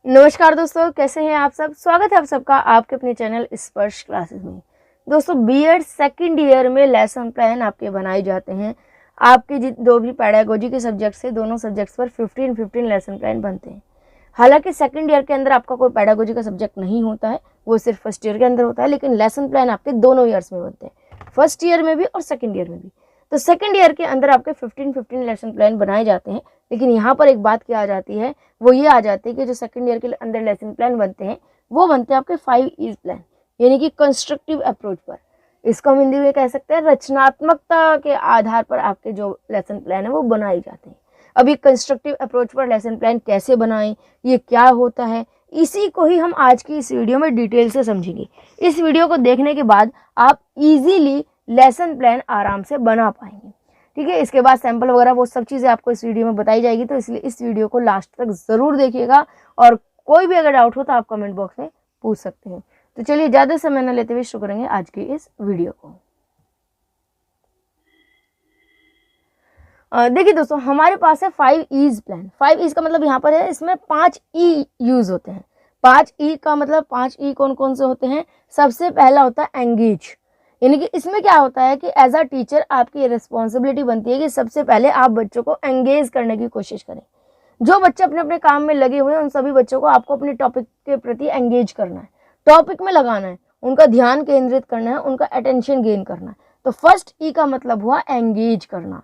नमस्कार दोस्तों, कैसे हैं आप सब। स्वागत है आप सबका आपके अपने चैनल स्पर्श क्लासेस में। दोस्तों, बीएड सेकंड ईयर में लेसन प्लान आपके बनाए जाते हैं। आपके जो भी पेडागोजी के सब्जेक्ट से दोनों सब्जेक्ट्स पर 15 लेसन प्लान बनते हैं। हालांकि सेकंड ईयर के अंदर आपका कोई पेडागोजी का सब्जेक्ट नहीं होता है, वो सिर्फ फर्स्ट ईयर के अंदर होता है, लेकिन लेसन प्लान आपके दोनों ईयर्स में बनते हैं, फर्स्ट ईयर में भी और सेकेंड ईयर में भी। तो सेकेंड ईयर के अंदर आपके 15 लेसन प्लान बनाए जाते हैं। लेकिन यहाँ पर एक बात क्या आ जाती है, वो ये आ जाती है कि जो सेकंड ईयर के अंदर लेसन प्लान बनते हैं वो बनते हैं आपके 5 प्लान, यानी कि कंस्ट्रक्टिव अप्रोच पर। इसको हम हिंदी में कह सकते हैं रचनात्मकता के आधार पर आपके जो लेसन प्लान है वो बनाए जाते हैं। अब ये कंस्ट्रक्टिव अप्रोच पर लेसन प्लान कैसे बनाएं, ये क्या होता है, इसी को ही हम आज की इस वीडियो में डिटेल से समझेंगे। इस वीडियो को देखने के बाद आप इजीली लेसन प्लान आराम से बना पाएंगे। ठीक है, इसके बाद सैंपल वगैरह वो सब चीज़ें आपको इस वीडियो में बताई जाएगी, तो इसलिए इस वीडियो को लास्ट तक ज़रूर देखिएगा। और कोई भी अगर डाउट हो तो आप कमेंट बॉक्स में पूछ सकते हैं। तो चलिए ज़्यादा समय न लेते हुए शुरू करेंगे आज की इस वीडियो को। देखिए दोस्तों, हमारे पास है 5 प्लान। 5 का मतलब यहाँ पर है, इसमें 5 ई यूज होते हैं। 5 ई का मतलब 5 ई कौन कौन से होते हैं। सबसे पहला होता है एंगेज, यानी कि इसमें क्या होता है कि एज अ टीचर आपकी रिस्पॉन्सिबिलिटी बनती है कि सबसे पहले आप बच्चों को एंगेज करने की कोशिश करें। जो बच्चे अपने अपने काम में लगे हुए हैं उन सभी बच्चों को आपको अपने टॉपिक के प्रति एंगेज करना है, टॉपिक में लगाना है, उनका ध्यान केंद्रित करना है, उनका अटेंशन गेन करना है। तो फर्स्ट ई का मतलब हुआ एंगेज करना।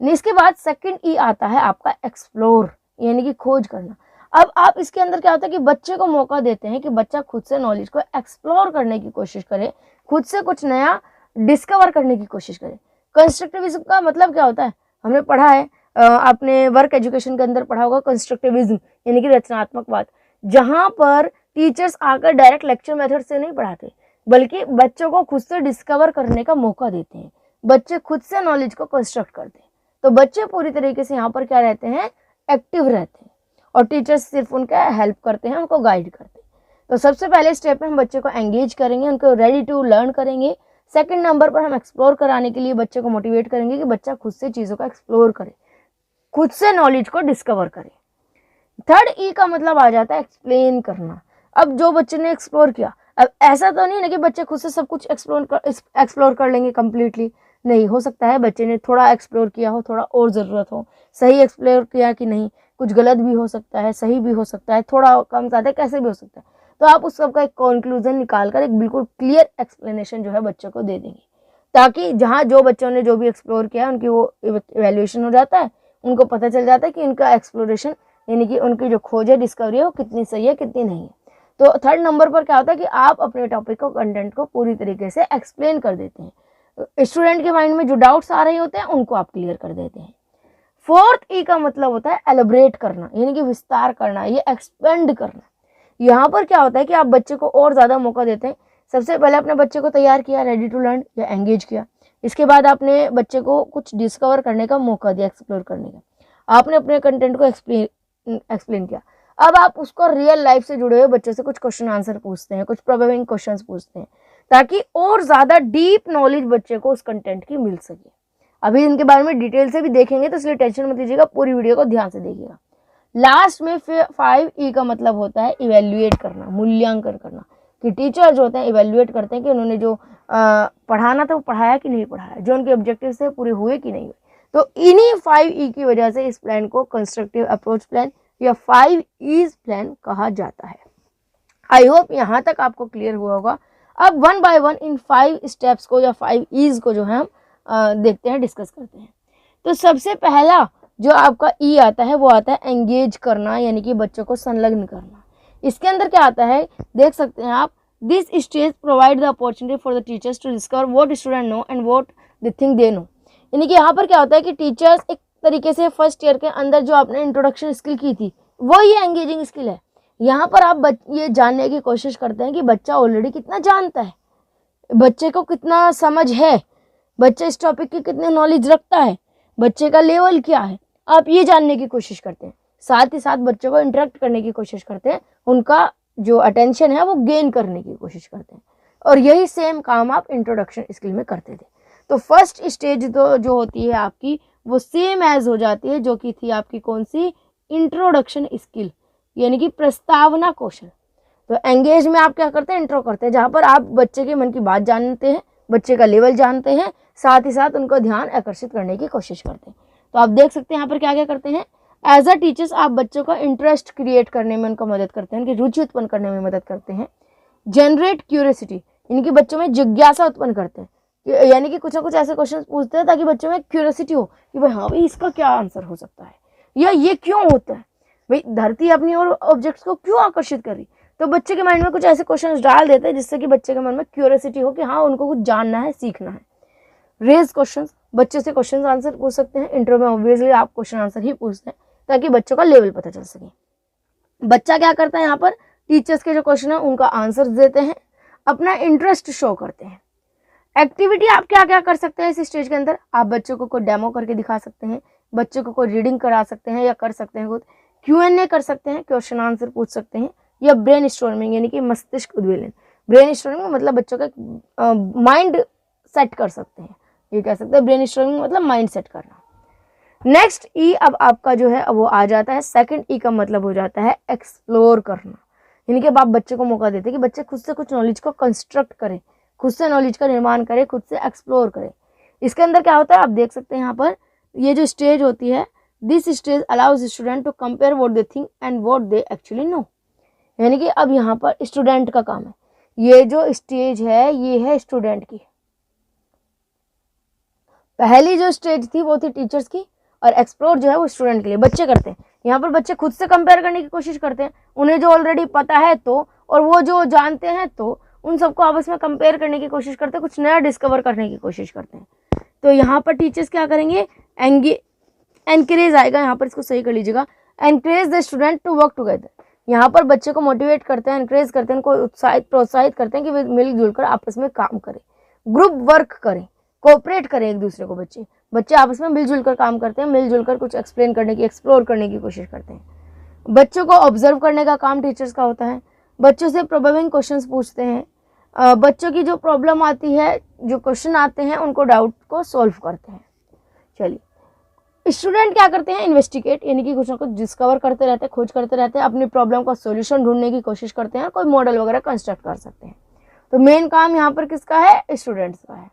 इसके बाद सेकंड ई आता है आपका एक्सप्लोर, यानी कि खोज करना। अब आप इसके अंदर क्या होता है कि बच्चे को मौका देते हैं कि बच्चा खुद से नॉलेज को एक्सप्लोर करने की कोशिश करे, खुद से कुछ नया डिस्कवर करने की कोशिश करे। कंस्ट्रक्टिविज्म का मतलब क्या होता है, हमने पढ़ा है, आपने वर्क एजुकेशन के अंदर पढ़ा होगा कंस्ट्रक्टिविज्म, यानी कि रचनात्मकवाद, जहां पर टीचर्स आकर डायरेक्ट लेक्चर मेथड से नहीं पढ़ाते, बल्कि बच्चों को खुद से डिस्कवर करने का मौका देते हैं, बच्चे खुद से नॉलेज को कंस्ट्रक्ट करते हैं। तो बच्चे पूरी तरीके से यहाँ पर क्या रहते हैं, एक्टिव रहते हैं, और टीचर्स सिर्फ उनका हेल्प करते हैं, उनको गाइड करते हैं। तो सबसे पहले स्टेप में हम बच्चे को एंगेज करेंगे, उनको रेडी टू लर्न करेंगे। सेकंड नंबर पर हम एक्सप्लोर कराने के लिए बच्चे को मोटिवेट करेंगे कि बच्चा खुद से चीज़ों का एक्सप्लोर करे, खुद से नॉलेज को डिस्कवर करे। थर्ड ई का मतलब आ जाता है एक्सप्लेन करना। अब जो बच्चे ने एक्सप्लोर किया, अब ऐसा तो नहीं ना कि बच्चे खुद से सब कुछ एक्सप्लोर कर लेंगे कम्प्लीटली, नहीं। हो सकता है बच्चे ने थोड़ा एक्सप्लोर किया हो, थोड़ा और ज़रूरत हो, सही एक्सप्लोर किया कि नहीं, कुछ गलत भी हो सकता है, सही भी हो सकता है, थोड़ा कम ज़्यादा कैसे भी हो सकता है। तो आप उस सब का एक कंक्लूजन निकाल कर एक बिल्कुल क्लियर एक्सप्लेनेशन जो है बच्चों को दे देंगे, ताकि जहाँ जो बच्चों ने जो भी एक्सप्लोर किया उनकी वो इवैल्यूएशन हो जाता है, उनको पता चल जाता है कि उनका एक्सप्लोरेशन यानी कि उनकी जो खोज है, डिस्कवरी है, वो कितनी सही है कितनी नहीं है। तो थर्ड नंबर पर क्या होता है कि आप अपने टॉपिक को, कंटेंट को पूरी तरीके से एक्सप्लेन कर देते हैं। स्टूडेंट के माइंड में जो डाउट्स आ रहे होते हैं उनको आप क्लियर कर देते हैं। फोर्थ ई का मतलब होता है एलिब्रेट करना, यानी कि विस्तार करना, ये एक्सपेंड करना। यहाँ पर क्या होता है कि आप बच्चे को और ज़्यादा मौका देते हैं। सबसे पहले अपने बच्चे को तैयार किया, रेडी टू लर्न या एंगेज किया। इसके बाद आपने बच्चे को कुछ डिस्कवर करने का मौका दिया, एक्सप्लोर करने का, आपने अपने कंटेंट को एक्सप्लेन किया। अब आप उसको रियल लाइफ से जुड़े हुए बच्चे से कुछ क्वेश्चन आंसर पूछते हैं, कुछ प्रोबेबिंग क्वेश्चंस पूछते हैं, ताकि और ज़्यादा डीप नॉलेज बच्चे को उस कंटेंट की मिल सके। अभी इनके बारे में डिटेल से भी देखेंगे, तो इसलिए टेंशन मत लीजिएगा, पूरी वीडियो को ध्यान से देखिएगा। लास्ट में 5 ई का मतलब होता है इवेल्युएट करना, मूल्यांकन करना, कि टीचर जो होते हैं इवेल्युएट करते हैं कि उन्होंने जो पढ़ाना था वो पढ़ाया कि नहीं पढ़ाया, जो उनके ऑब्जेक्टिव थे पूरे हुए कि नहीं हुए। तो इन्हीं 5 ई की वजह से इस प्लान को कंस्ट्रक्टिव अप्रोच प्लान या 5 ईज प्लान कहा जाता है। आई होप यहाँ तक आपको क्लियर हुआ होगा। अब one by one in 5 steps को या 5 ईज को जो है हम देखते हैं, डिस्कस करते हैं। तो सबसे पहला जो आपका ई आता है वो आता है एंगेज करना, यानी कि बच्चों को संलग्न करना। इसके अंदर क्या आता है, देख सकते हैं आप, this stage provide the opportunity for the teachers to discover what student know and what they think they know. यानी कि यहाँ पर क्या होता है कि टीचर्स एक तरीके से फर्स्ट ईयर के अंदर जो आपने इंट्रोडक्शन स्किल की थी वो ये एंगेजिंग स्किल है। यहाँ पर आप ये जानने की कोशिश करते हैं कि बच्चा ऑलरेडी कितना जानता है, बच्चे को कितना समझ है, बच्चा इस टॉपिक की कितनी नॉलेज रखता है, बच्चे का लेवल क्या है, आप ये जानने की कोशिश करते हैं। साथ ही साथ बच्चों को इंटरेक्ट करने की कोशिश करते हैं, उनका जो अटेंशन है वो गेन करने की कोशिश करते हैं। और यही सेम काम आप इंट्रोडक्शन स्किल में करते थे। तो फर्स्ट स्टेज जो होती है आपकी, वो सेम एज हो जाती है जो कि थी आपकी कौन सी, इंट्रोडक्शन स्किल। यानी कि प्रस्तावना कौशल। तो एंगेज में आप क्या करते हैं, इंट्रो करते हैं, जहाँ पर आप बच्चे के मन की बात जानते हैं, बच्चे का लेवल जानते हैं, साथ ही साथ उनको ध्यान आकर्षित करने की कोशिश करते हैं। तो आप देख सकते हैं यहाँ पर क्या क्या करते हैं। एज अ टीचर्स आप बच्चों का इंटरेस्ट क्रिएट करने में उनको मदद करते हैं, उनकी रुचि उत्पन्न करने में मदद करते हैं। जनरेट क्यूरियोसिटी, इनके बच्चों में जिज्ञासा उत्पन्न करते हैं, यानी कि कुछ ना कुछ ऐसे क्वेश्चन पूछते हैं ताकि बच्चों में क्यूरियोसिटी हो कि भाई हाँ भाई इसका क्या आंसर हो सकता है, या ये क्यों होता है, भाई धरती अपनी और ऑब्जेक्ट्स को क्यों आकर्षित कर रही। तो बच्चे के माइंड में कुछ ऐसे क्वेश्चंस डाल देते हैं जिससे कि बच्चे के मन में क्यूरियोसिटी हो कि हाँ उनको कुछ जानना है, सीखना है। रेज क्वेश्चंस, बच्चे से क्वेश्चन आंसर पूछ सकते हैं। इंटरव्यू में ऑब्वियसली आप क्वेश्चन आंसर ही पूछते हैं ताकि बच्चों का लेवल पता चल सके। बच्चा क्या करता है यहाँ पर, टीचर्स के जो क्वेश्चन है उनका आंसर देते हैं, अपना इंटरेस्ट शो करते हैं। एक्टिविटी आप क्या क्या कर सकते हैं इस स्टेज के अंदर, आप बच्चों को कोई डेमो करके दिखा सकते हैं, बच्चों को कोई रीडिंग करा सकते हैं या कर सकते हैं खुद, Q&A कर सकते हैं, क्वेश्चन आंसर पूछ सकते हैं, या ब्रेन स्टॉर्मिंग यानी कि मस्तिष्क उद्वेलन। ब्रेन स्टॉर्मिंग मतलब बच्चों का माइंड सेट कर सकते हैं, ये कह सकते हैं ब्रेन स्टॉर्मिंग मतलब माइंड सेट करना। नेक्स्ट ई अब आपका जो है वो आ जाता है, सेकंड ई का मतलब हो जाता है एक्सप्लोर करना, यानी कि अब आप बच्चे को मौका देते हैं कि बच्चे खुद से कुछ नॉलेज को कंस्ट्रक्ट करें, खुद से नॉलेज का निर्माण करें, खुद से एक्सप्लोर करें। इसके अंदर क्या होता है आप देख सकते हैं यहाँ पर, ये जो स्टेज होती है, this stage allows student to compare what they think and what they actually know, यानी कि अब यहाँ पर स्टूडेंट का काम है। ये जो स्टेज है ये है स्टूडेंट की, पहली जो स्टेज थी वो थी टीचर्स की, और एक्सप्लोर जो है वो स्टूडेंट के लिए, बच्चे करते हैं। यहाँ पर बच्चे खुद से कंपेयर करने की कोशिश करते हैं, उन्हें जो ऑलरेडी पता है तो, और वो जो जानते हैं तो, उन सबको आपस में कंपेयर करने की कोशिश करते हैं, कुछ नया डिस्कवर करने की कोशिश करते हैं। तो यहाँ पर टीचर्स क्या करेंगे, एनकरेज आएगा यहाँ पर, इसको सही कर लीजिएगा, encourage the student to work together. यहाँ पर बच्चे को मोटिवेट करते हैं, एनकरेज करते हैं, उनको उत्साहित प्रोत्साहित करते हैं कि वे मिलजुल कर आपस में काम करें, ग्रुप वर्क करें, कोऑपरेट करें एक दूसरे को। बच्चे आपस में मिलजुल कर काम करते हैं, मिलजुल कर कुछ एक्सप्लेन करने की, एक्सप्लोर करने की कोशिश करते हैं। बच्चों को ऑब्जर्व करने का काम टीचर्स का होता है, बच्चों से प्रोबेबिंग क्वेश्चंस पूछते हैं, बच्चों की जो प्रॉब्लम आती है, जो क्वेश्चन आते हैं उनको डाउट को सॉल्व करते हैं। चलिए स्टूडेंट क्या करते हैं, इन्वेस्टिगेट, यानी कि कुछ ना कुछ डिस्कवर करते रहते हैं, खोज करते रहते हैं, अपनी प्रॉब्लम का सॉल्यूशन ढूंढने की कोशिश करते हैं, कोई मॉडल वगैरह कंस्ट्रक्ट कर सकते हैं। तो मेन काम यहाँ पर किसका है, स्टूडेंट्स का है।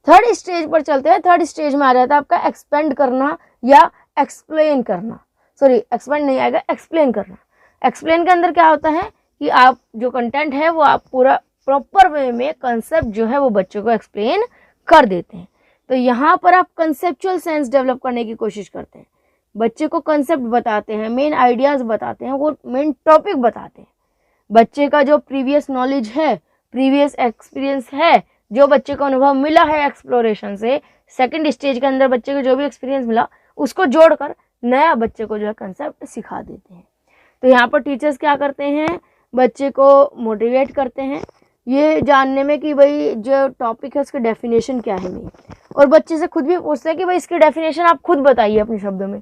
थर्ड स्टेज पर चलते हैं। थर्ड स्टेज में आ जाता है आपका एक्सपेंड करना या एक्सप्लेन करना, सॉरी एक्सपेंड नहीं आएगा, एक्सप्लेन करना। एक्सप्लेन के अंदर क्या होता है कि आप जो कंटेंट है वो आप पूरा प्रॉपर वे में कंसेप्ट जो है वो बच्चों को एक्सप्लेन कर देते हैं। तो यहाँ पर आप कंसेप्चुअल सेंस डेवलप करने की कोशिश करते हैं, बच्चे को कंसेप्ट बताते हैं, मेन आइडियाज़ बताते हैं, वो मेन टॉपिक बताते हैं। बच्चे का जो प्रीवियस नॉलेज है, प्रीवियस एक्सपीरियंस है, जो बच्चे को अनुभव मिला है एक्सप्लोरेशन से, सेकंड स्टेज के अंदर बच्चे को जो भी एक्सपीरियंस मिला उसको जोड़कर नया बच्चे को जो है कंसेप्ट सिखा देते हैं। तो यहाँ पर टीचर्स क्या करते हैं, बच्चे को मोटिवेट करते हैं ये जानने में कि भाई जो टॉपिक है उसकी डेफिनेशन क्या है मेन, और बच्चे से खुद भी पूछते हैं कि भाई इसकी डेफिनेशन आप खुद बताइए अपने शब्दों में।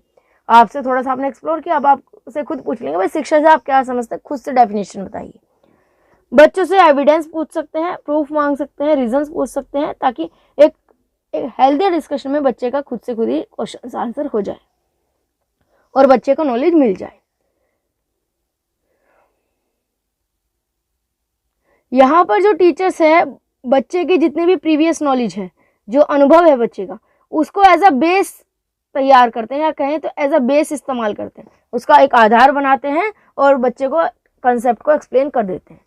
आपसे थोड़ा सा आपने एक्सप्लोर किया, अब आपसे खुद पूछ लेंगे भाई शिक्षा से आप क्या समझते हैं, खुद से डेफिनेशन बताइए। बच्चों से एविडेंस पूछ सकते हैं, प्रूफ मांग सकते हैं, रीजंस पूछ सकते हैं, ताकि एक हेल्दी डिस्कशन में बच्चे का खुद से खुद ही क्वेश्चन आंसर हो जाए और बच्चे को नॉलेज मिल जाए। यहाँ पर जो टीचर्स है बच्चे की जितनी भी प्रीवियस नॉलेज है, जो अनुभव है बच्चे का, उसको एज अ बेस तैयार करते हैं, या कहें तो एज अ बेस इस्तेमाल करते हैं, उसका एक आधार बनाते हैं और बच्चे को कंसेप्ट को एक्सप्लेन कर देते हैं।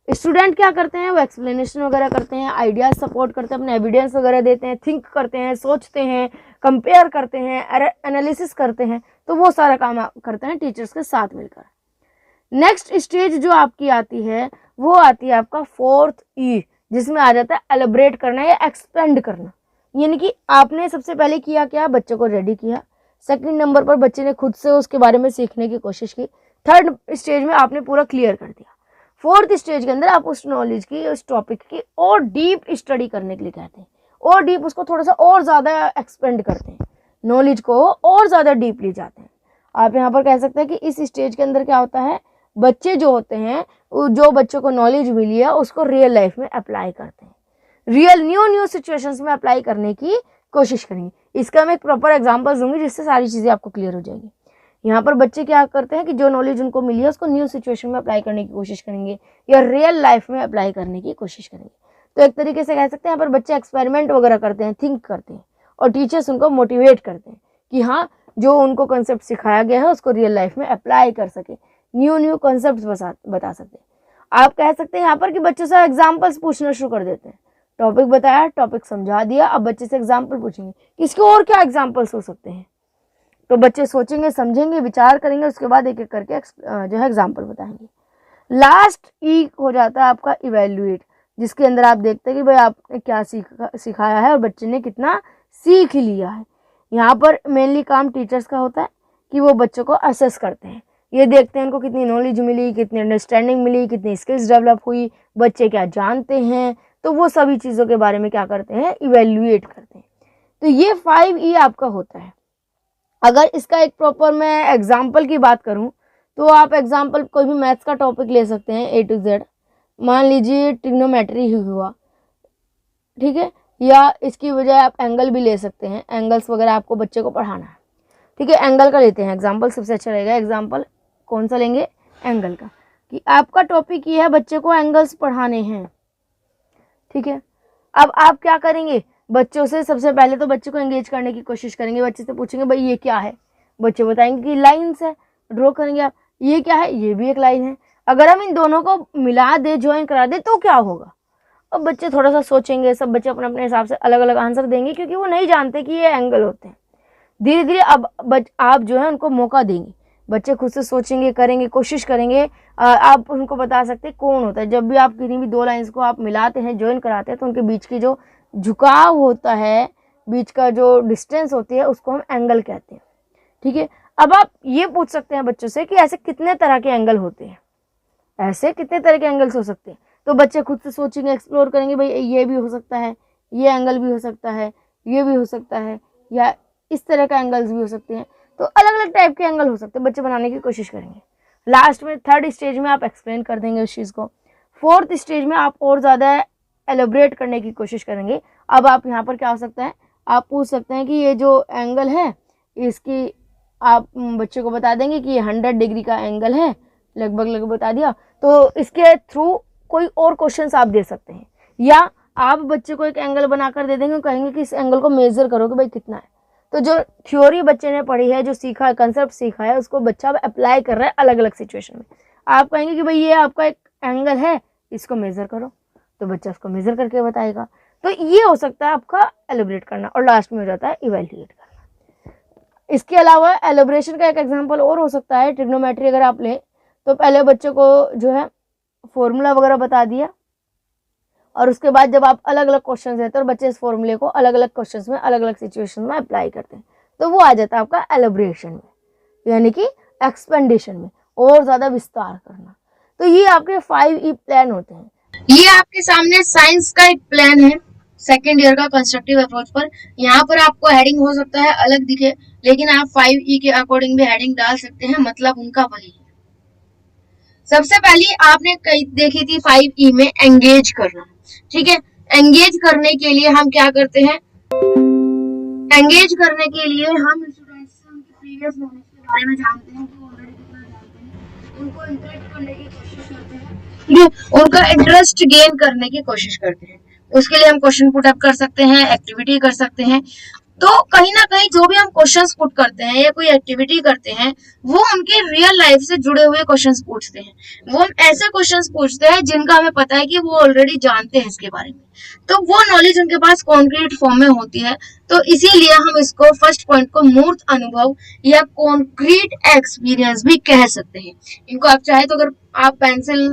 स्टूडेंट क्या करते हैं, वो एक्सप्लेनेशन वगैरह करते हैं, आइडियाज सपोर्ट करते हैं, अपने एविडेंस वगैरह देते हैं, थिंक करते हैं, सोचते हैं, कंपेयर करते हैं, एनालिसिस करते हैं। तो वो सारा काम करते हैं टीचर्स के साथ मिलकर। नेक्स्ट स्टेज जो आपकी आती है वो आती है आपका फोर्थ ई, जिसमें आ जाता है एलिब्रेट करना या एक्सपेंड करना। यानी कि आपने सबसे पहले किया क्या, बच्चे को रेडी किया, सेकंड नंबर पर बच्चे ने खुद से उसके बारे में सीखने की कोशिश की, थर्ड स्टेज में आपने पूरा क्लियर कर दिया, फोर्थ स्टेज के अंदर आप उस नॉलेज की, उस टॉपिक की और डीप स्टडी करने के लिए कहते हैं, और डीप उसको थोड़ा सा और ज़्यादा एक्सपेंड करते हैं, नॉलेज को और ज़्यादा डीपली जाते हैं। आप यहाँ पर कह सकते हैं कि इस स्टेज के अंदर क्या होता है, बच्चे जो होते हैं, जो बच्चों को नॉलेज मिली है उसको रियल लाइफ में अप्लाई करते हैं, रियल न्यू सिचुएशंस में अप्लाई करने की कोशिश करेंगे। इसका मैं एक प्रॉपर एग्जांपल दूंगी जिससे सारी चीज़ें आपको क्लियर हो जाएगी। यहाँ पर बच्चे क्या करते हैं कि जो नॉलेज उनको मिली है उसको न्यू सिचुएशन में अप्लाई करने की कोशिश करेंगे या रियल लाइफ में अप्लाई करने की कोशिश करेंगे। तो एक तरीके से कह सकते हैं यहाँ पर बच्चे एक्सपेरिमेंट वगैरह करते हैं, थिंक करते हैं, और टीचर्स उनको मोटिवेट करते हैं कि हाँ जो उनको कॉन्सेप्ट सिखाया गया है उसको रियल लाइफ में अप्लाई कर सके, न्यू कॉन्सेप्ट बता सकते हैं। आप कह सकते हैं यहाँ पर कि बच्चों से एग्जाम्पल्स पूछना शुरू कर देते हैं। टॉपिक बताया, टॉपिक समझा दिया, अब बच्चे से एग्जाम्पल पूछेंगे कि इसके और क्या एग्जाम्पल्स हो सकते हैं। तो बच्चे सोचेंगे, समझेंगे, विचार करेंगे, उसके बाद एक एक करके जो है एग्जाम्पल बताएंगे। लास्ट ई हो जाता है आपका इवेल्युएट, जिसके अंदर आप देखते हैं कि भाई आपने क्या सिखाया है और बच्चे ने कितना सीख लिया है। यहाँ पर मेनली काम टीचर्स का होता है कि वो बच्चों को असेस करते हैं, ये देखते हैं उनको कितनी नॉलेज मिली, कितनी अंडरस्टैंडिंग मिली, कितनी स्किल्स डेवलप हुई, बच्चे क्या जानते हैं, तो वो सभी चीज़ों के बारे में क्या करते हैं, इवेल्युएट करते हैं। तो ये 5E आपका होता है। अगर इसका एक प्रॉपर मैं एग्जाम्पल की बात करूं तो आप एग्जाम्पल कोई भी मैथ्स का टॉपिक ले सकते हैं A to Z। मान लीजिए ट्रिग्नोमेट्री ही हुआ, ठीक है, या इसकी बजाय आप एंगल भी ले सकते हैं, एंगल्स वगैरह आपको बच्चे को पढ़ाना है, ठीक है। एंगल का लेते हैं एग्जाम्पल, सबसे अच्छा रहेगा। एग्जाम्पल कौन सा लेंगे, एंगल का, कि आपका टॉपिक ये है बच्चे को एंगल्स पढ़ाने हैं, ठीक है। अब आप क्या करेंगे, बच्चों से सबसे पहले तो बच्चे को एंगेज करने की कोशिश करेंगे। बच्चे से पूछेंगे भाई ये क्या है, बच्चे बताएंगे कि लाइन्स है, ड्रॉ करेंगे आप, ये क्या है, ये भी एक लाइन है। अगर हम इन दोनों को मिला दे, ज्वाइन करा दे तो क्या होगा। अब बच्चे थोड़ा सा सोचेंगे, सब बच्चे अपने अपने हिसाब से अलग अलग आंसर देंगे, क्योंकि वो नहीं जानते कि ये एंगल होते हैं। धीरे धीरे अब आप जो है उनको मौका देंगे, बच्चे खुद से सोचेंगे, करेंगे, कोशिश करेंगे। आप उनको बता सकते हैं कौन होता है। जब भी आप किसी भी दो लाइंस को आप मिलाते हैं, ज्वाइन कराते हैं, तो उनके बीच की जो झुकाव होता है, बीच का जो डिस्टेंस होती है, उसको हम एंगल कहते हैं, ठीक है। अब आप ये पूछ सकते हैं बच्चों से कि ऐसे कितने तरह के एंगल होते हैं, ऐसे कितने तरह के एंगल्स हो सकते हैं। तो बच्चे खुद से सोचेंगे, एक्सप्लोर करेंगे, भाई ये भी हो सकता है, ये एंगल भी हो सकता है, ये भी हो सकता है, या इस तरह का एंगल्स भी हो सकते हैं। तो अलग अलग टाइप के एंगल हो सकते हैं, बच्चे बनाने की कोशिश करेंगे। लास्ट में थर्ड स्टेज में आप एक्सप्लेन कर देंगे उस चीज़ को। फोर्थ स्टेज में आप और ज़्यादा एलोब्रेट करने की कोशिश करेंगे। अब आप यहाँ पर क्या हो सकता है, आप पूछ सकते हैं कि ये जो एंगल है, इसकी आप बच्चे को बता देंगे कि ये 100 डिग्री का एंगल है, लगभग बता दिया। तो इसके थ्रू कोई और क्वेश्चंस आप दे सकते हैं, या आप बच्चे को एक एंगल बनाकर दे देंगे, कहेंगे कि इस एंगल को मेजर करो कि भाई कितना है। तो जो थ्योरी बच्चे ने पढ़ी है, जो सीखा है, कंसेप्ट सीखा है, उसको बच्चा अप्लाई कर रहा है अलग अलग सिचुएशन में। आप कहेंगे कि भाई ये आपका एक एंगल है, इसको मेजर करो, तो बच्चा उसको मेजर करके बताएगा। तो ये हो सकता है आपका एलिब्रेट करना, और लास्ट में हो जाता है इवेल्युएट करना। इसके अलावा एलिब्रेशन का एक एग्जाम्पल और हो सकता है, ट्रिग्नोमेट्री अगर आप लें तो पहले बच्चे को जो है फॉर्मूला वगैरह बता दिया, और उसके बाद जब आप अलग अलग क्वेश्चन देते हैं और बच्चे इस फॉर्मूले को अलग अलग क्वेश्चंस में, अलग अलग सिचुएशन में अप्लाई करते हैं, तो वो आ जाता है आपका एलिब्रेशन में, यानी कि एक्सपेंडेशन में, और ज़्यादा विस्तार करना। तो ये आपके 5E प्लान होते हैं। ये आपके सामने साइंस का एक प्लान है सेकेंड ईयर का कंस्ट्रक्टिव अप्रोच पर। यहाँ पर आपको हेडिंग हो सकता है अलग दिखे, लेकिन आप 5E के अकॉर्डिंग भी हेडिंग डाल सकते हैं, मतलब उनका वही है। सबसे पहले आपने देखी थी 5E में एंगेज करना, ठीक है। एंगेज करने के लिए हम क्या करते हैं, एंगेज करने के लिए हम स्टूडेंट्स से उनके प्रीवियस नॉलेज के बारे में जानते हैं कि वो ऑलरेडी कितना जानते हैं, उनको इंटरेस्ट करने की कोशिश करते हैं, ठीक है, उनका इंटरेस्ट गेन करने की कोशिश करते हैं। उसके लिए हम क्वेश्चन पुट अप कर सकते हैं, एक्टिविटी कर सकते हैं। तो कहीं ना कहीं जो भी हम क्वेश्चंस पुट करते हैं या कोई एक्टिविटी करते हैं, वो उनके रियल लाइफ से जुड़े हुए क्वेश्चंस पूछते हैं। वो हम ऐसे क्वेश्चंस पूछते हैं जिनका हमें पता है कि वो ऑलरेडी जानते हैं इसके बारे में, तो वो नॉलेज उनके पास कॉन्क्रीट फॉर्म में होती है। तो इसीलिए हम इसको फर्स्ट पॉइंट को मूर्त अनुभव या कॉन्क्रीट एक्सपीरियंस भी कह सकते हैं। इनको आप चाहे तो, अगर आप पेंसिल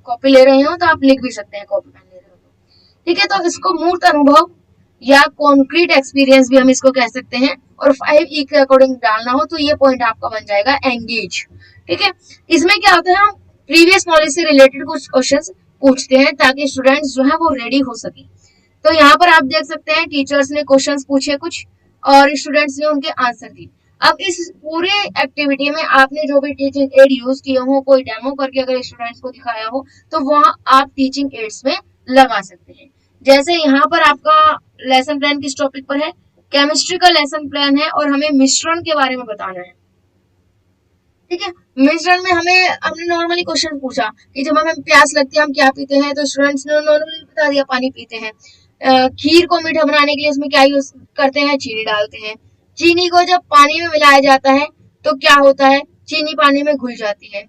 कॉपी ले रहे हो तो आप लिख भी सकते हैं, कॉपी पेन ले रहे हो तो, ठीक है। तो इसको मूर्त अनुभव या कॉन्क्रीट एक्सपीरियंस भी हम इसको कह सकते हैं। और 5E के अकॉर्डिंग डालना हो तो ये पॉइंट आपका बन जाएगा एंगेज, ठीक है। इसमें क्या होता है, हम प्रीवियस नॉलेज से रिलेटेड कुछ क्वेश्चंस पूछते हैं ताकि स्टूडेंट्स जो है वो रेडी हो सके। तो यहाँ पर आप देख सकते हैं टीचर्स ने क्वेश्चंस पूछे कुछ और स्टूडेंट्स ने उनके आंसर दिए। अब इस पूरे एक्टिविटी में आपने जो भी टीचिंग एड यूज किए हो, कोई डेमो करके अगर स्टूडेंट्स को दिखाया हो, तो वहां आप टीचिंग एड्स में लगा सकते हैं। जैसे यहाँ पर आपका लेसन प्लान किस टॉपिक पर है, केमिस्ट्री का लेसन प्लान है, और हमें मिश्रण के बारे में बताना है। ठीक है। मिश्रण में हमने नॉर्मली क्वेश्चन पूछा कि जब हमें प्यास लगती है हम क्या पीते हैं, तो स्टूडेंट्स ने नॉर्मली बता दिया पानी पीते हैं। खीर को मीठा बनाने के लिए इसमें क्या यूज करते हैं, चीनी डालते हैं। चीनी को जब पानी में मिलाया जाता है तो क्या होता है, चीनी पानी में घुल जाती है।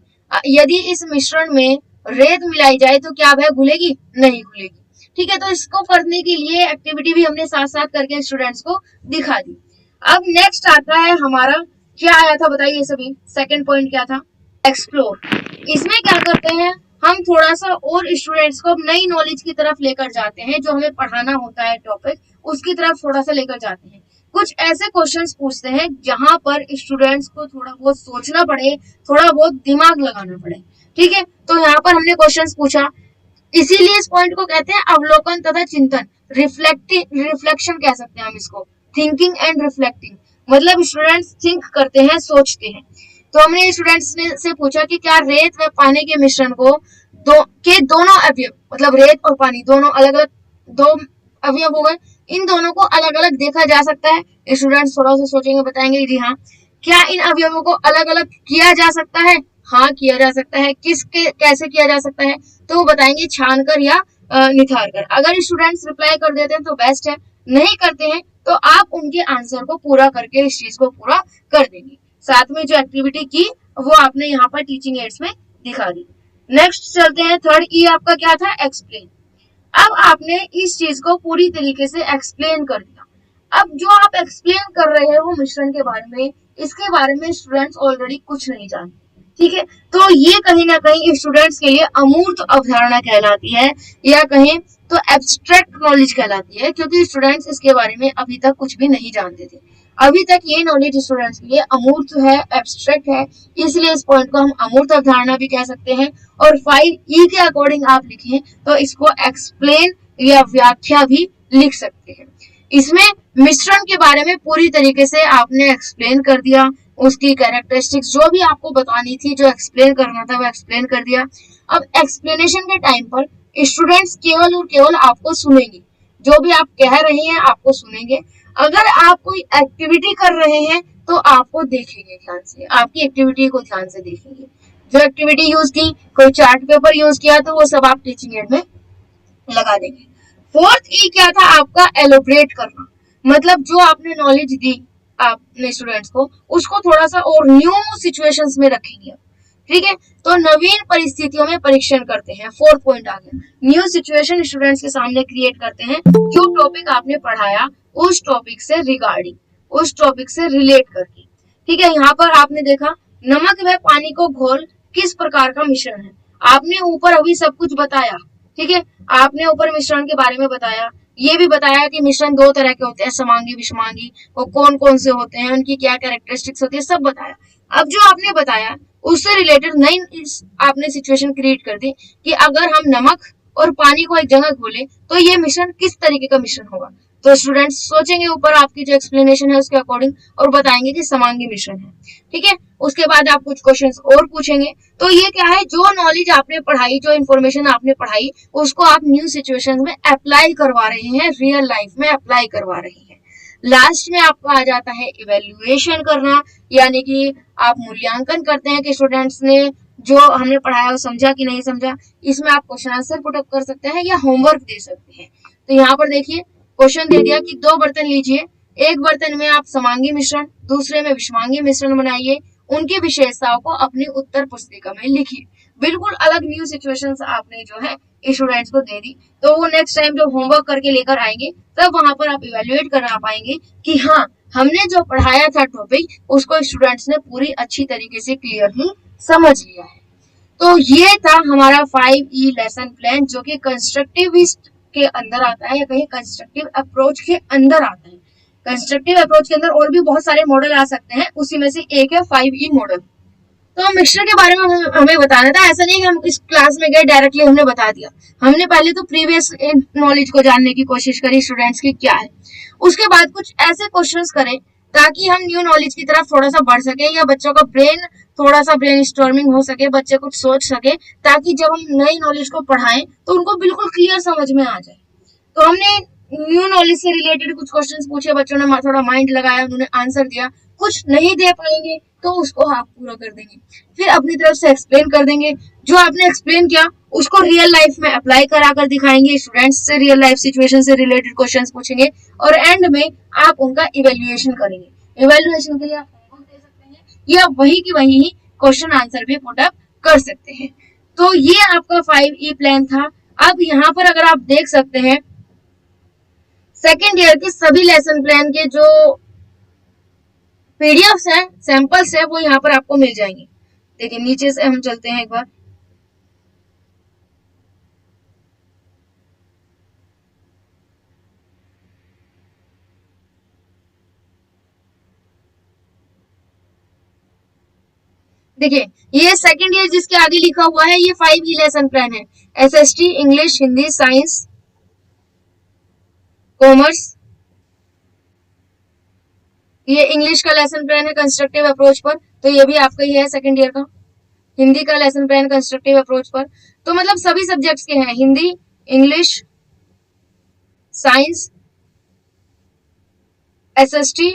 यदि इस मिश्रण में रेत मिलाई जाए तो क्या वह घुलेगी, नहीं घुलेगी। ठीक है, तो इसको करने के लिए एक्टिविटी भी हमने साथ साथ करके स्टूडेंट्स को दिखा दी। अब नेक्स्ट आता है हमारा, क्या आया था बताइए सभी, सेकंड पॉइंट क्या था, एक्सप्लोर। इसमें क्या करते हैं, हम थोड़ा सा और स्टूडेंट्स को नई नॉलेज की तरफ लेकर जाते हैं, जो हमें पढ़ाना होता है टॉपिक उसकी तरफ थोड़ा सा लेकर जाते हैं। कुछ ऐसे क्वेश्चंस पूछते हैं जहां पर स्टूडेंट्स को थोड़ा बहुत सोचना पड़े, थोड़ा बहुत दिमाग लगाना पड़े। ठीक है, तो यहाँ पर हमने क्वेश्चंस पूछा, इसीलिए इस पॉइंट को कहते हैं अवलोकन तथा चिंतन, रिफ्लेक्शन कह सकते हैं हम इसको, थिंकिंग एंड रिफ्लेक्टिंग। मतलब स्टूडेंट्स थिंक करते हैं, सोचते हैं। तो हमने स्टूडेंट्स से पूछा कि क्या रेत व पानी के मिश्रण को दोनों अवयव, मतलब रेत और पानी दोनों अलग अलग दो अवयव हो गए, इन दोनों को अलग अलग देखा जा सकता है। स्टूडेंट्स थोड़ा सा सोचेंगे, बताएंगे जी हाँ। क्या इन अवयवों को अलग अलग किया जा सकता है, हाँ किया जा सकता है। कैसे किया जा सकता है, तो वो बताएंगे छान कर या निथार कर। अगर स्टूडेंट्स रिप्लाई कर देते हैं तो बेस्ट है, नहीं करते हैं तो आप उनके आंसर को पूरा करके इस चीज को पूरा कर देंगे। साथ में जो एक्टिविटी की वो आपने यहाँ पर टीचिंग एड्स में दिखा दी। नेक्स्ट चलते हैं, थर्ड ई आपका क्या था, एक्सप्लेन। अब आपने इस चीज को पूरी तरीके से एक्सप्लेन कर दिया। अब जो आप एक्सप्लेन कर रहे हैं वो मिश्रण के बारे में, इसके बारे में स्टूडेंट्स ऑलरेडी कुछ नहीं जानते। ठीक है, तो ये कहीं ना कहीं स्टूडेंट्स के लिए अमूर्त अवधारणा कहलाती है, या कहें तो एब्स्ट्रैक्ट नॉलेज कहलाती है, क्योंकि स्टूडेंट्स इसके बारे में अभी तक कुछ भी नहीं जानते थे। अभी तक ये नॉलेज स्टूडेंट्स के लिए अमूर्त है, एब्स्ट्रैक्ट है, इसलिए इस पॉइंट को हम अमूर्त अवधारणा भी कह सकते हैं। और 5E के अकॉर्डिंग आप लिखें तो इसको एक्सप्लेन या व्याख्या भी लिख सकते हैं। इसमें मिश्रण के बारे में पूरी तरीके से आपने एक्सप्लेन कर दिया, उसकी कैरेक्टरिस्टिक्स जो भी आपको बतानी थी, जो एक्सप्लेन करना था वो एक्सप्लेन कर दिया। अब एक्सप्लेनेशन के टाइम पर स्टूडेंट्स केवल और केवल आपको सुनेंगे, जो भी आप कह रहे हैं आपको सुनेंगे। अगर आप कोई एक्टिविटी कर रहे हैं तो आपको देखेंगे ध्यान से, आपकी एक्टिविटी को ध्यान से देखेंगे। जो एक्टिविटी यूज की, कोई चार्ट पेपर यूज किया तो वो सब आप टीचिंग एड में लगा देंगे। फोर्थ ई क्या था आपका, एलोबरेट करना। मतलब जो आपने नॉलेज दी आपने स्टूडेंट्स को, उसको थोड़ा सा और न्यू सिचुएशंस में रखेंगे। ठीक है, तो नवीन परिस्थितियों में परीक्षण करते हैं। फोर्थ पॉइंट आ गया, न्यू सिचुएशन स्टूडेंट्स के सामने क्रिएट करते हैं, जो टॉपिक आपने पढ़ाया उस टॉपिक से रिगार्डिंग, उस टॉपिक से रिलेट करके। ठीक है, यहाँ पर आपने देखा नमक व पानी को घोल किस प्रकार का मिश्रण है। आपने ऊपर अभी सब कुछ बताया, ठीक है, आपने ऊपर मिश्रण के बारे में बताया, ये भी बताया कि मिश्रण दो तरह के होते हैं, समांगी विषमांगी, वो कौन कौन से होते हैं, उनकी क्या कैरेक्टरिस्टिक्स होती है, सब बताया। अब जो आपने बताया उससे रिलेटेड नई आपने सिचुएशन क्रिएट कर दी कि अगर हम नमक और पानी को एक जगह घोले तो ये मिश्रण किस तरीके का मिश्रण होगा। तो स्टूडेंट्स सोचेंगे ऊपर आपकी जो एक्सप्लेनेशन है उसके अकॉर्डिंग और बताएंगे कि समांगी मिश्रण है। ठीक है, उसके बाद आप कुछ क्वेश्चंस और पूछेंगे। तो ये क्या है, जो नॉलेज आपने पढ़ाई, जो इन्फॉर्मेशन आपने पढ़ाई, उसको आप न्यू सिचुएशन में अप्लाई करवा रहे हैं, रियल लाइफ में अप्लाई करवा रहे हैं। लास्ट में आपका आ जाता है इवेल्युएशन करना, यानी कि आप मूल्यांकन करते हैं कि स्टूडेंट्स ने जो हमने पढ़ाया वो समझा कि नहीं समझा। इसमें आप क्वेश्चन आंसर पुट अप कर सकते हैं या होमवर्क दे सकते हैं। तो यहाँ पर देखिए क्वेश्चन दे दिया कि 2 बर्तन लीजिए, एक बर्तन में आप समांगी मिश्रण, दूसरे में विषमांगी मिश्रण बनाइए, उनकी विशेषताओं को अपनी उत्तर पुस्तिका में लिखिए। बिल्कुल अलग न्यू सिचुएशंस आपने जो है स्टूडेंट्स को दे दी, तो वो नेक्स्ट टाइम जब होमवर्क करके लेकर आएंगे तब वहां पर आप इवेल्युएट करा पाएंगे कि हाँ, हमने जो पढ़ाया था टॉपिक उसको स्टूडेंट्स ने पूरी अच्छी तरीके से क्लियरली समझ लिया है। तो ये था हमारा 5E लेसन प्लान, जो कि कंस्ट्रक्टिविस्ट के अंदर आता है, या कहीं कंस्ट्रक्टिव अप्रोच के अंदर आता है। कंस्ट्रक्टिव अप्रोच के अंदर और भी बहुत सारे मॉडल आ सकते हैं, उसी में से एक है 5E मॉडल। तो मिक्सचर के बारे में हमें बताना था, ऐसा नहीं कि हम इस क्लास में गए डायरेक्टली हमने बता दिया। हमने पहले तो प्रीवियस नॉलेज को जानने की कोशिश करी स्टूडेंट्स की क्या है, उसके बाद कुछ ऐसे क्वेश्चंस करें ताकि हम न्यू नॉलेज की तरफ थोड़ा सा बढ़ सके, या बच्चों का ब्रेन थोड़ा सा ब्रेन स्टॉर्मिंग हो सके, बच्चे कुछ सोच सके, ताकि जब हम नई नॉलेज को पढ़ाएं तो उनको बिल्कुल क्लियर समझ में आ जाए। तो हमने न्यू नॉलेज से रिलेटेड कुछ क्वेश्चंस पूछे, बच्चों ने थोड़ा माइंड लगाया, उन्होंने आंसर दिया। कुछ नहीं दे पाएंगे, तो उसको आप पूरा कर देंगे। फिर अपनी तरफ से एक्सप्लेन कर देंगे, जो आपने एक्सप्लेन किया उसको रियल लाइफ में अप्लाई करा कर दिखाएंगे, स्टूडेंट्स से रियल लाइफ सिचुएशन से रिलेटेड क्वेश्चंस पूछेंगे और एंड में आप उनका इवेल्युएशन करेंगे। इवेल्युएशन के लिए आप होमवर्क दे सकते हैं या वही की वही क्वेश्चन आंसर भी पुटअप कर सकते हैं। तो ये आपका 5E प्लान था। अब यहाँ पर अगर आप देख सकते हैं सेकेंड ईयर के सभी लेसन प्लान के जो पीडीएफ्स हैं, सैंपल्स हैं, वो यहाँ पर आपको मिल जाएंगे। देखिए नीचे से हम चलते हैं एक बार। देखिए ये सेकेंड ईयर जिसके आगे लिखा हुआ है ये 5E लेसन प्लान है। SST, English, Hindi, science, commerce, ये इंग्लिश का लेसन प्लान है कंस्ट्रक्टिव अप्रोच पर, तो ये भी आपका ही है सेकेंड ईयर का। हिंदी का लेसन प्लान कंस्ट्रक्टिव अप्रोच पर, तो मतलब सभी सब्जेक्ट्स के हैं, Hindi, English, science, SST,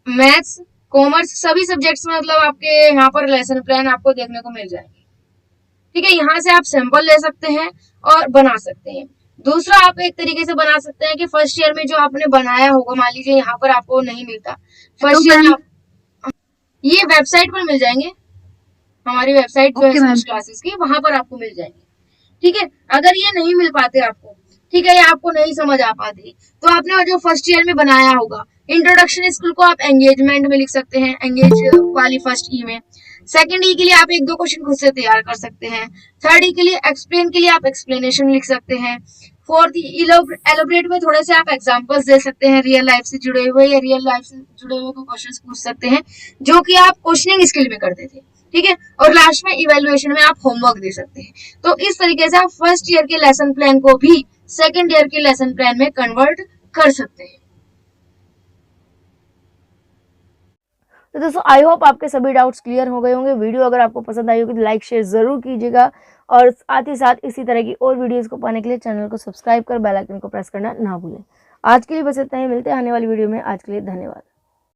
maths, commerce, सभी सब्जेक्ट्स में मतलब आपके यहाँ पर लेसन प्लान आपको देखने को मिल जाएंगे। ठीक है, यहाँ से आप सैंपल ले सकते हैं और बना सकते हैं। दूसरा आप एक तरीके से बना सकते हैं कि फर्स्ट ईयर में जो आपने बनाया होगा, मान लीजिए यहाँ पर आपको नहीं मिलता फर्स्ट ईयर में, ये वेबसाइट पर मिल जाएंगे, हमारी वेबसाइट जो है क्लासेस की, वहां पर आपको मिल जाएंगे। ठीक है, अगर ये नहीं मिल पाते आपको, ठीक है, या आपको नहीं समझ आ पाती, तो आपने जो फर्स्ट ईयर में बनाया होगा इंट्रोडक्शन स्किल को आप एंगेजमेंट में लिख सकते हैं, एंगेज वाली फर्स्ट ई में। सेकंड ई के लिए आप एक दो क्वेश्चन खुद से तैयार कर सकते हैं। थर्ड ई के लिए एक्सप्लेन के लिए आप एक्सप्लेनेशन लिख सकते हैं। फोर्थ एलोबरेट में थोड़े से आप एग्जांपल्स दे सकते हैं रियल लाइफ से जुड़े हुए, या रियल लाइफ से जुड़े हुए को क्वेश्चंस पूछ सकते हैं जो कि आप क्वेश्चनिंग स्किल में करते थे। ठीक है, और लास्ट में इवेल्युएशन में आप होमवर्क दे सकते हैं। तो इस तरीके से आप फर्स्ट ईयर के लेसन प्लान को भी सेकेंड ईयर के लेसन प्लान में कन्वर्ट कर सकते हैं। तो दोस्तों आई होप आपके सभी डाउट्स क्लियर हो गए होंगे। वीडियो अगर आपको पसंद आई होगी तो लाइक शेयर जरूर कीजिएगा और साथ ही साथ इसी तरह की और वीडियोस को पाने के लिए चैनल को सब्सक्राइब कर बेल आइकन को प्रेस करना ना भूलें। आज के लिए बस इतना ही, मिलते हैं आने वाली वीडियो में। आज के लिए धन्यवाद।